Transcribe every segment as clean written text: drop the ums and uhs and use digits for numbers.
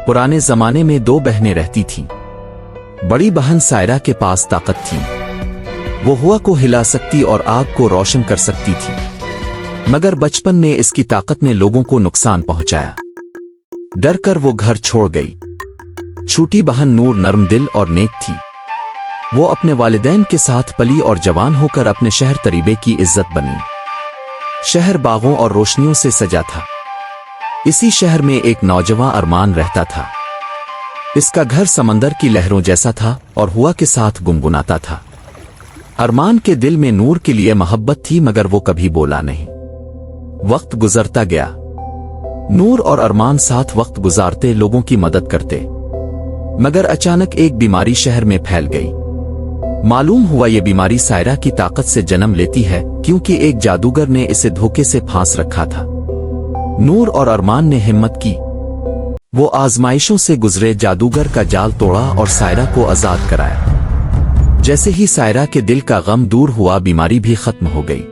पुराने जमाने में दो बहनें रहती थीं। बड़ी बहन सायरा के पास ताकत थी। वो हवा को हिला सकती और आग को रोशन कर सकती थी, मगर बचपन ने इसकी ताकत ने लोगों को नुकसान पहुंचाया। डर कर वो घर छोड़ गई। छोटी बहन नूर नरम दिल और नेक थी। वो अपने वालिदैन के साथ पली और जवान होकर अपने शहर तरीबे की इज्जत बनी। शहर बागों और रोशनियों से सजा था। इसी शहर में एक नौजवान अरमान रहता था। इसका घर समंदर की लहरों जैसा था और हवा के साथ गुनगुनाता था। अरमान के दिल में नूर के लिए मोहब्बत थी, मगर वो कभी बोला नहीं। वक्त गुजरता गया। नूर और अरमान साथ वक्त गुजारते, लोगों की मदद करते, मगर अचानक एक बीमारी शहर में फैल गई। मालूम हुआ ये बीमारी सायरा की ताकत से जन्म लेती है, क्योंकि एक जादूगर ने इसे धोखे से फांस रखा था। नूर और अरमान ने हिम्मत की। वो आजमाइशों से गुजरे, जादूगर का जाल तोड़ा और सायरा को आजाद कराया। जैसे ही सायरा के दिल का गम दूर हुआ, बीमारी भी खत्म हो गई।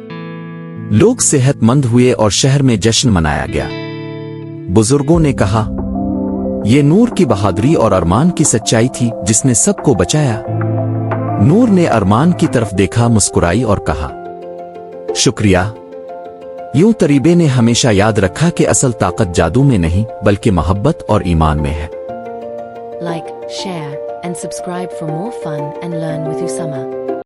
लोग सेहतमंद हुए और शहर में जश्न मनाया गया। बुजुर्गों ने कहा, ये नूर की बहादुरी और अरमान की सच्चाई थी जिसने सबको बचाया। नूर ने अरमान की तरफ देखा, मुस्कुराई और कहा, शुक्रिया। यूं तरीबे ने हमेशा याद रखा कि असल ताकत जादू में नहीं बल्कि मोहब्बत और ईमान में है। Like, share, and subscribe for more fun and learn with Usama.